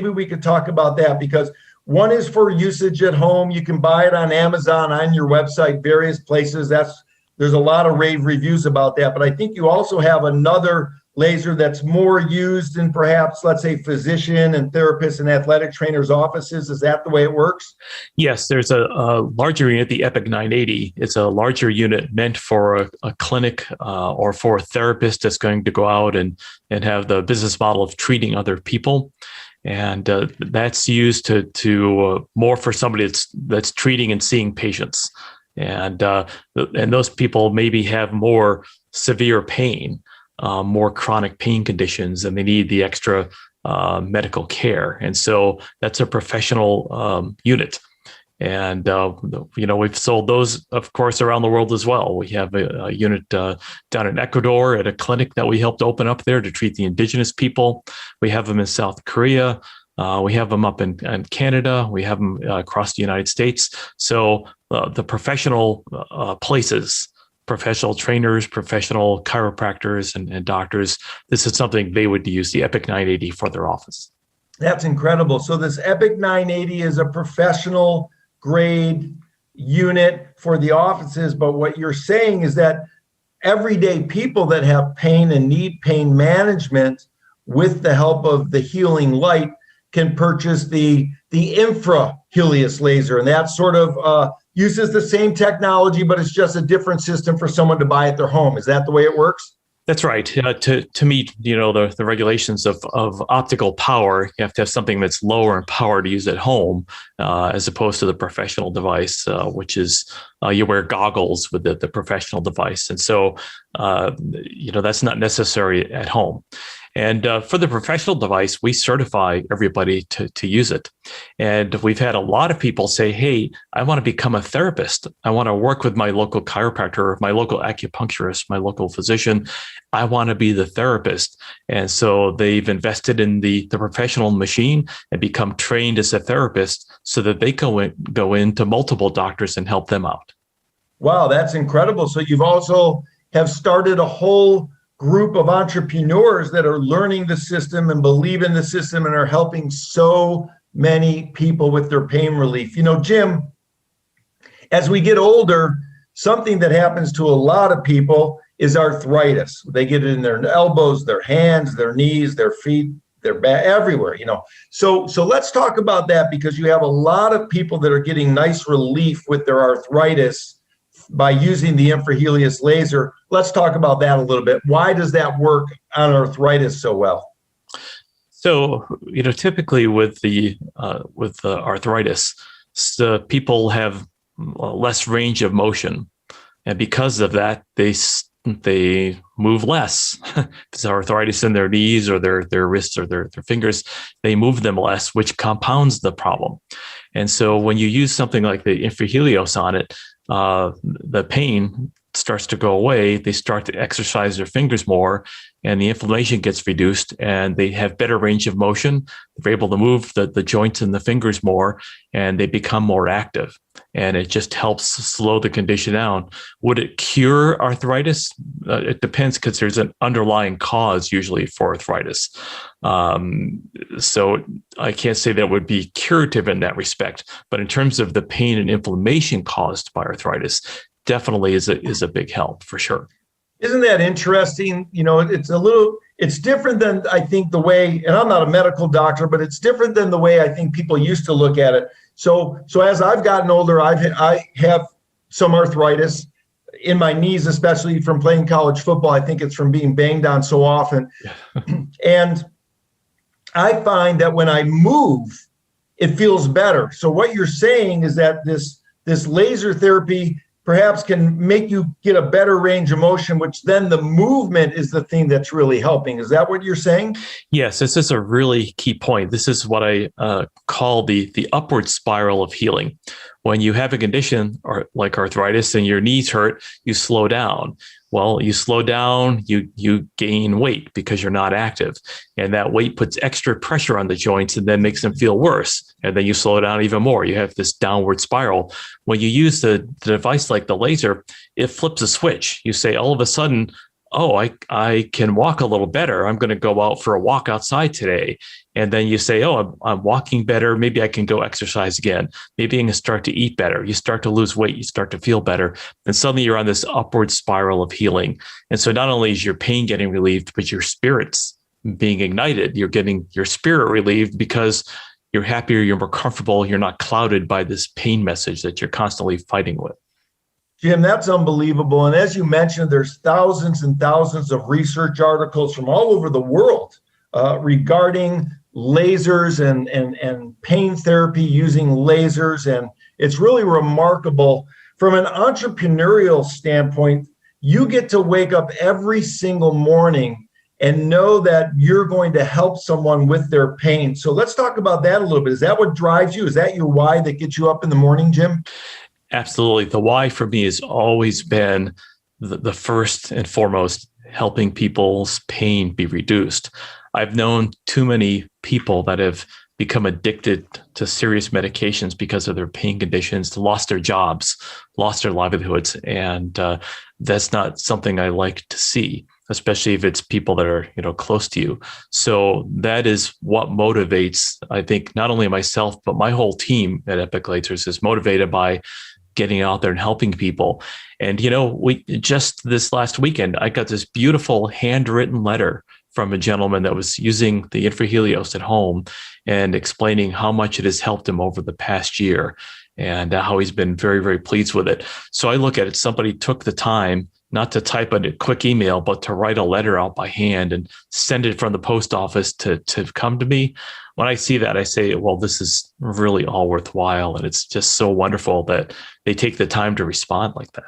maybe we could talk about that, because one is for usage at home. You can buy it on Amazon, on your website, various places. There's a lot of rave reviews about that. But I think you also have another laser that's more used in perhaps, let's say, physician and therapists and athletic trainers' offices. Is that the way it works? Yes, there's a larger unit, the Epoch 980. It's a larger unit meant for a clinic or for a therapist that's going to go out and have the business model of treating other people. And that's used to more for somebody that's treating and seeing patients. And those people maybe have more severe pain, more chronic pain conditions, and they need the extra medical care. And so that's a professional unit. And, we've sold those, of course, around the world as well. We have a unit down in Ecuador at a clinic that we helped open up there to treat the indigenous people. We have them in South Korea. We have them up in Canada. We have them across the United States. So the professional places, professional trainers, professional chiropractors and doctors, this is something they would use the Epoch 980 for their office. That's incredible. So this Epoch 980 is a professional grade unit for the offices. But what you're saying is that everyday people that have pain and need pain management, with the help of the healing light, can purchase the infra Helios laser. And that sort of uses the same technology, but it's just a different system for someone to buy at their home. Is that the way it works? That's right. To meet, the regulations of optical power, you have to have something that's lower in power to use at home, as opposed to the professional device, which is you wear goggles with the professional device. And so, that's not necessary at home. And for the professional device, we certify everybody to use it. And we've had a lot of people say, hey, I want to become a therapist. I want to work with my local chiropractor, my local acupuncturist, my local physician. I want to be the therapist. And so they've invested in the professional machine and become trained as a therapist so that they can go into multiple doctors and help them out. Wow, that's incredible. So you've also have started a whole group of entrepreneurs that are learning the system and believe in the system and are helping so many people with their pain relief. Jim, as we get older, something that happens to a lot of people is arthritis. They get it in their elbows, their hands, their knees, their feet, their back, everywhere, So let's talk about that, because you have a lot of people that are getting nice relief with their arthritis by using the infrahelios laser. Let's talk about that a little bit. Why does that work on arthritis so well? So, typically with the arthritis, people have less range of motion, and because of that, they move less. If it's arthritis in their knees or their wrists or their fingers, they move them less, which compounds the problem. And so when you use something like the infrahelios on it, the pain starts to go away. They start to exercise their fingers more, and the inflammation gets reduced, and they have better range of motion. They're able to move the joints and the fingers more, and they become more active. And it just helps slow the condition down. Would it cure arthritis? It depends, because there's an underlying cause usually for arthritis. So I can't say that would be curative in that respect. But in terms of the pain and inflammation caused by arthritis, definitely is a big help for sure. Isn't that interesting? It's different than, I think, the way, and I'm not a medical doctor, but it's different than the way I think people used to look at it. So as I've gotten older, I have some arthritis in my knees, especially from playing college football. I think it's from being banged on so often. And I find that when I move, it feels better. So what you're saying is that this laser therapy perhaps can make you get a better range of motion, which then the movement is the thing that's really helping. Is that what you're saying? Yes, this is a really key point. This is what I call the upward spiral of healing. When you have a condition like arthritis and your knees hurt, you slow down. Well, you slow down, you gain weight because you're not active. And that weight puts extra pressure on the joints and then makes them feel worse. And then you slow down even more. You have this downward spiral. When you use the device like the laser, it flips a switch. You say all of a sudden, oh, I can walk a little better. I'm going to go out for a walk outside today. And then you say, oh, I'm walking better. Maybe I can go exercise again. Maybe I can start to eat better. You start to lose weight. You start to feel better. And suddenly you're on this upward spiral of healing. And so not only is your pain getting relieved, but your spirit's being ignited. You're getting your spirit relieved because you're happier, you're more comfortable, you're not clouded by this pain message that you're constantly fighting with. Jim, that's unbelievable. And as you mentioned, there's thousands and thousands of research articles from all over the world regarding lasers and pain therapy using lasers. And it's really remarkable. From an entrepreneurial standpoint, you get to wake up every single morning and know that you're going to help someone with their pain. So let's talk about that a little bit. Is that what drives you? Is that your why that gets you up in the morning, Jim? Absolutely. The why for me has always been the first and foremost, helping people's pain be reduced. I've known too many people that have become addicted to serious medications because of their pain conditions, lost their jobs, lost their livelihoods. And that's not something I like to see, especially if it's people that are, close to you. So that is what motivates, I think, not only myself, but my whole team at Epoch Lasers is motivated by getting out there and helping people. And, we just this last weekend, I got this beautiful handwritten letter from a gentleman that was using the InfraHelios at home and explaining how much it has helped him over the past year and how he's been very, very pleased with it. So I look at it, somebody took the time not to type a quick email, but to write a letter out by hand and send it from the post office to come to me. When I see that, I say, well, this is really all worthwhile. And it's just so wonderful that they take the time to respond like that.